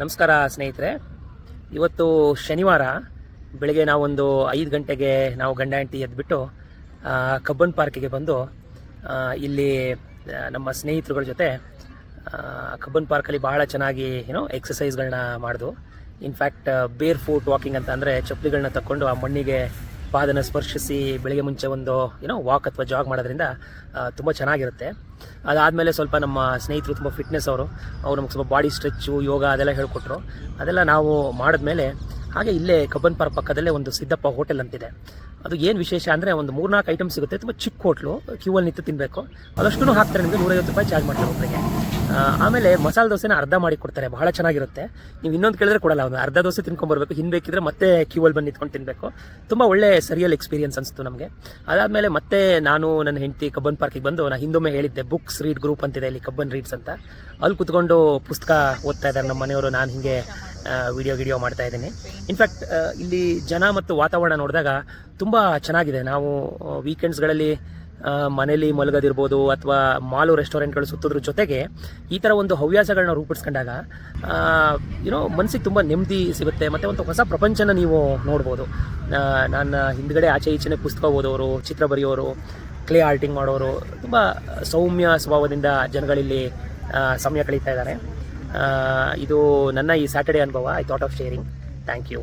ನಮಸ್ಕಾರ ಸ್ನೇಹಿತರೆ. ಇವತ್ತು ಶನಿವಾರ ಬೆಳಗ್ಗೆ ನಾವೊಂದು 5 ಗಂಟೆಗೆ ನಾವು ಗಂಡ ಹೆಂಡತಿ ಎದ್ಬಿಟ್ಟು ಕಬ್ಬನ್ ಪಾರ್ಕಿಗೆ ಬಂದು ಇಲ್ಲಿ ನಮ್ಮ ಸ್ನೇಹಿತರುಗಳ ಜೊತೆ ಕಬ್ಬನ್ ಪಾರ್ಕಲ್ಲಿ ಬಹಳ ಚೆನ್ನಾಗಿ ಎಕ್ಸಸೈಸ್ಗಳನ್ನ ಮಾಡಿದ್ವು. ಇನ್ಫ್ಯಾಕ್ಟ್ ಬೇರ್ ಫೂಟ್ ವಾಕಿಂಗ್ ಅಂತ ಅಂದರೆ ಚಪ್ಪಲಿಗಳನ್ನ ತಗೊಂಡು ಆ ಮಣ್ಣಿಗೆ ಪಾದನ ಸ್ಪರ್ಶಿಸಿ ಬೆಳಗ್ಗೆ ಮುಂಚೆ ಒಂದು ವಾಕ್ ಅಥವಾ ಜಾಗ್ ಮಾಡೋದ್ರಿಂದ ತುಂಬ ಚೆನ್ನಾಗಿರುತ್ತೆ. ಅದಾದಮೇಲೆ ಸ್ವಲ್ಪ ನಮ್ಮ ಸ್ನೇಹಿತರು ತುಂಬ ಫಿಟ್ನೆಸ್ ಅವರು ನಮಗೆ ಸ್ವಲ್ಪ ಬಾಡಿ ಸ್ಟ್ರೆಚ್ಚು ಯೋಗ ಅದೆಲ್ಲ ಹೇಳ್ಕೊಟ್ರು. ಅದೆಲ್ಲ ನಾವು ಮಾಡಿದ್ಮೇಲೆ ಹಾಗೆ ಇಲ್ಲೇ ಕಬ್ಬನ್ ಪಾರ್ಕ್ ಪಕ್ಕದಲ್ಲೇ ಒಂದು ಸಿದ್ದಪ್ಪ ಹೋಟೆಲ್ ಅಂತಿದೆ. ಅದು ಏನು ವಿಶೇಷ ಅಂದರೆ ಒಂದು 3-4 ಐಟಮ್ ಸಿಗುತ್ತೆ. ತುಂಬ ಚಿಕ್ಕ ಹೋಟ್ಲು, ಕ್ಯೂವಲ್ಲಿ ನಿಂತು ತಿನ್ನಬೇಕು. ಅದಷ್ಟು ಹಾಕ್ತಾರೆ, ನಿಮಗೆ 150 ರೂಪಾಯಿ ಚಾರ್ಜ್ ಮಾಡ್ತಾರೆ ಒಬ್ಬರಿಗೆ. ಆಮೇಲೆ ಮಸಾಲೆ ದೋಸೆನ ಅರ್ಧ ಮಾಡಿ ಕೊಡ್ತಾರೆ, ಬಹಳ ಚೆನ್ನಾಗಿರುತ್ತೆ. ನೀವು ಇನ್ನೊಂದು ಕೇಳಿದ್ರೆ ಕೊಡಲ್ಲ, ಒಂದು ಅರ್ಧ ದೋಸೆ ತಿನ್ಕೊಂಬರ್ಬೇಕು, ಹಿಂಬೇಕಿದ್ರೆ ಮತ್ತೆ ಕ್ಯೂವಲ್ಲಿ ಬಂದು ನಿಂತ್ಕೊಂಡು ತಿನ್ನಬೇಕು. ತುಂಬ ಒಳ್ಳೆ ಸರಿಯಲ್ ಎಕ್ಸ್ಪೀರಿಯನ್ಸ್ ಅನಿಸ್ತು ನಮಗೆ. ಅದಾದಮೇಲೆ ಮತ್ತೆ ನಾನು ನನ್ನ ಹೆಂಡತಿ ಕಬ್ಬನ್ ಪಾರ್ಕಿಗೆ ಬಂದು, ನಾನು ಹಿಂದೊಮ್ಮೆ ಹೇಳಿದ್ದೆ ಬುಕ್ಸ್ ರೀಡ್ ಗ್ರೂಪ್ ಅಂತಿದೆ ಇಲ್ಲಿ ಕಬ್ಬನ್ ರೀಡ್ಸ್ ಅಂತ, ಅಲ್ಲಿ ಕುತ್ಕೊಂಡು ಪುಸ್ತಕ ಓದ್ತಾ ಇದ್ದಾರೆ ನಮ್ಮ ಮನೆಯವರು. ನಾನು ಹಿಂಗೆ ವಿಡಿಯೋ ಮಾಡ್ತಾ ಇದ್ದೀನಿ. ಇನ್ಫ್ಯಾಕ್ಟ್ ಇಲ್ಲಿ ಜನ ಮತ್ತು ವಾತಾವರಣ ನೋಡಿದಾಗ ತುಂಬ ಚೆನ್ನಾಗಿದೆ. ನಾವು ವೀಕೆಂಡ್ಸ್ಗಳಲ್ಲಿ ಮನೇಲಿ ಮಲಗೋದಿರ್ಬೋದು ಅಥವಾ ಮಾಲು ರೆಸ್ಟೋರೆಂಟ್ಗಳು ಸುತ್ತೋದ್ರ ಜೊತೆಗೆ ಈ ಥರ ಒಂದು ಹವ್ಯಾಸಗಳನ್ನ ರೂಪಿಸ್ಕೊಂಡಾಗ ಮನಸ್ಸಿಗೆ ತುಂಬ ನೆಮ್ಮದಿ ಸಿಗುತ್ತೆ ಮತ್ತು ಒಂದು ಹೊಸ ಪ್ರಪಂಚನ ನೀವು ನೋಡ್ಬೋದು. ನಾನು ಹಿಂದ್ಗಡೆ ಆಚೆ ಈಚೆನೆ ಪುಸ್ತಕ ಓದೋರು, ಚಿತ್ರ ಬರೆಯೋರು, ಕ್ಲೇ ಆರ್ಟಿಂಗ್ ಮಾಡೋರು, ತುಂಬ ಸೌಮ್ಯ ಸ್ವಭಾವದಿಂದ ಜನಗಳಿಲ್ಲಿ ಸಮಯ ಕಳೀತಾ ಇದ್ದಾರೆ. ಇದು ನನ್ನ ಈ ಸ್ಯಾಟರ್ಡೇ ಅನುಭವ. I thought of sharing. Thank you.